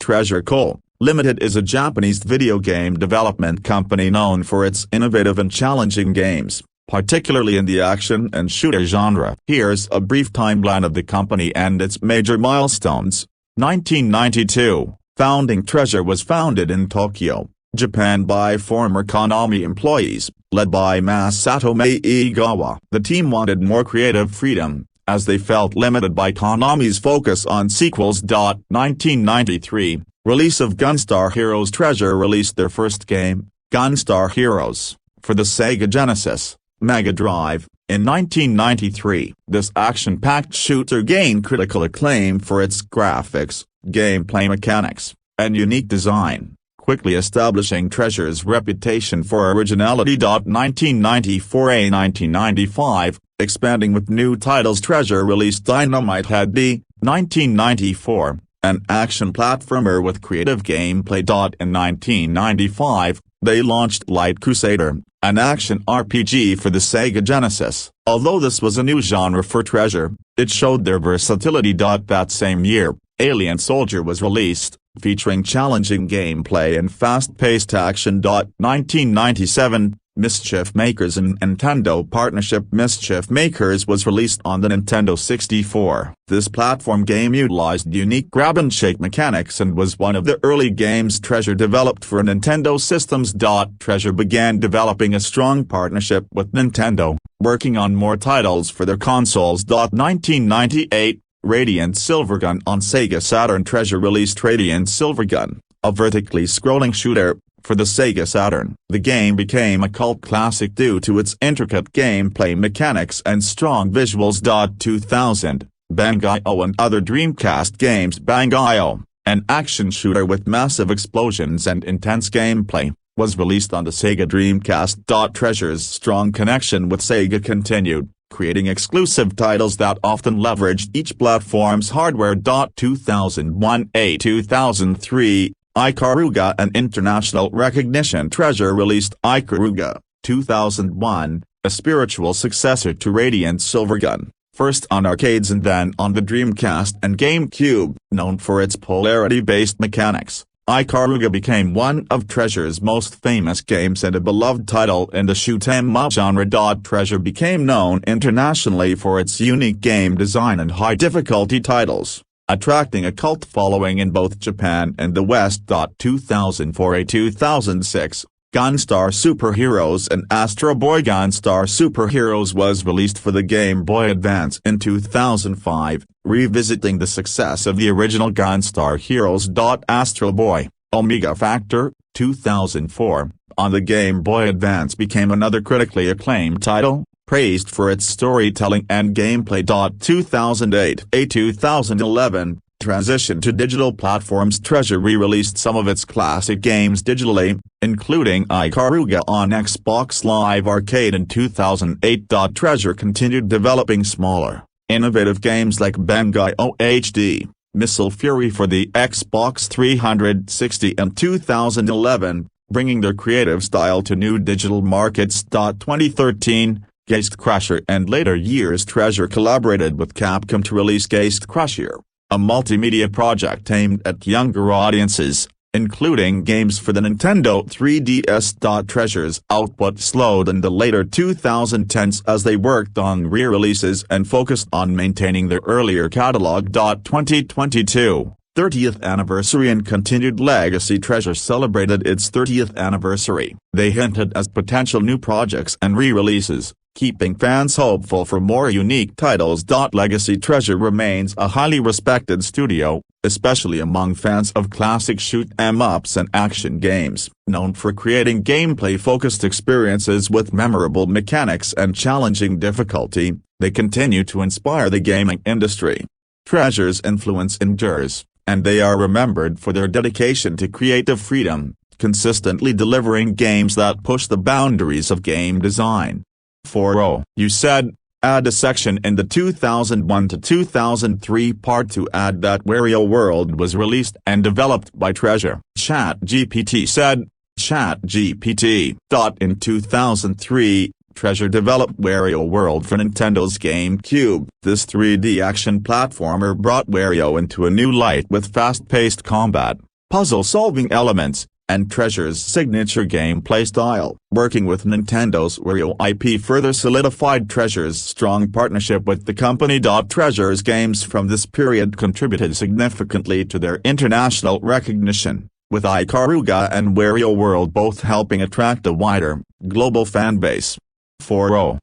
Treasure Co., Limited is a Japanese video game development company known for its innovative and challenging games, particularly in the action and shooter genre. Here's a brief timeline of the company and its major milestones. 1992, founding. Treasure was founded in Tokyo, Japan by former Konami employees, led by Masato Maegawa. The team wanted more creative freedom, as they felt limited by Konami's focus on sequels. 1993, release of Gunstar Heroes. Treasure released their first game, Gunstar Heroes, for the Sega Genesis, Mega Drive, in 1993. This action-packed shooter gained critical acclaim for its graphics, gameplay mechanics, and unique design, quickly establishing Treasure's reputation for originality. 1994–1995, expanding with new titles. Treasure released Dynamite Head D, 1994, an action platformer with creative gameplay. In 1995, they launched Light Crusader, an action RPG for the Sega Genesis. Although this was a new genre for Treasure, it showed their versatility. That same year, Alien Soldier was released, featuring challenging gameplay and fast-paced action. 1997, Mischief Makers and Nintendo partnership. Mischief Makers was released on the Nintendo 64. This platform game utilized unique grab-and-shake mechanics and was one of the early games Treasure developed for Nintendo systems. Treasure began developing a strong partnership with Nintendo, working on more titles for their consoles. 1998, Radiant Silvergun on Sega Saturn. Treasure released Radiant Silvergun, a vertically scrolling shooter, for the Sega Saturn. The game became a cult classic due to its intricate gameplay mechanics and strong visuals. 2000, Bang-I-O and other Dreamcast games. Bang-I-O, an action shooter with massive explosions and intense gameplay, was released on the Sega Dreamcast. Treasure's strong connection with Sega continued, creating exclusive titles that often leveraged each platform's hardware. 2001–2003, Ikaruga and international recognition. Treasure released Ikaruga, 2001, a spiritual successor to Radiant Silvergun, first on arcades and then on the Dreamcast and GameCube. Known for its polarity-based mechanics, Ikaruga became one of Treasure's most famous games and a beloved title in the shoot 'em up genre. Treasure became known internationally for its unique game design and high-difficulty titles, attracting a cult following in both Japan and the West. 2004–2006, Gunstar Superheroes and Astro Boy. Gunstar Superheroes was released for the Game Boy Advance in 2005, revisiting the success of the original Gunstar Heroes. Astro Boy, Omega Factor, 2004, on the Game Boy Advance became another critically acclaimed title, praised for its storytelling and gameplay. 2008–2011, transition to digital platforms. Treasure re-released some of its classic games digitally, including Ikaruga on Xbox Live Arcade in 2008. Treasure continued developing smaller, innovative games like Bang-I-O HD, Missile Fury for the Xbox 360 in 2011, bringing their creative style to new digital markets. 2013, Geist Crusher and later years. Treasure collaborated with Capcom to release Geist Crusher, a multimedia project aimed at younger audiences, including games for the Nintendo 3DS. Treasure's output slowed in the later 2010s as they worked on re-releases and focused on maintaining their earlier catalog. 2022, 30th anniversary and continued legacy. Treasure celebrated its 30th anniversary. They hinted at potential new projects and re-releases, keeping fans hopeful for more unique titles. Legacy. Treasure remains a highly respected studio, especially among fans of classic shoot 'em ups and action games, known for creating gameplay-focused experiences with memorable mechanics and challenging difficulty. They continue to inspire the gaming industry. Treasure's influence endures, and they are remembered for their dedication to creative freedom, consistently delivering games that push the boundaries of game design. 4. You said, add a section in the 2001–2003 part to add that Wario World was released and developed by Treasure. ChatGPT said, ChatGPT. In 2003, Treasure developed Wario World for Nintendo's GameCube. This 3D action platformer brought Wario into a new light with fast-paced combat, puzzle-solving elements, and Treasure's signature gameplay style. Working with Nintendo's Wario IP further solidified Treasure's strong partnership with the company. Treasure's games from this period contributed significantly to their international recognition, with Ikaruga and Wario World both helping attract a wider, global fanbase. 4.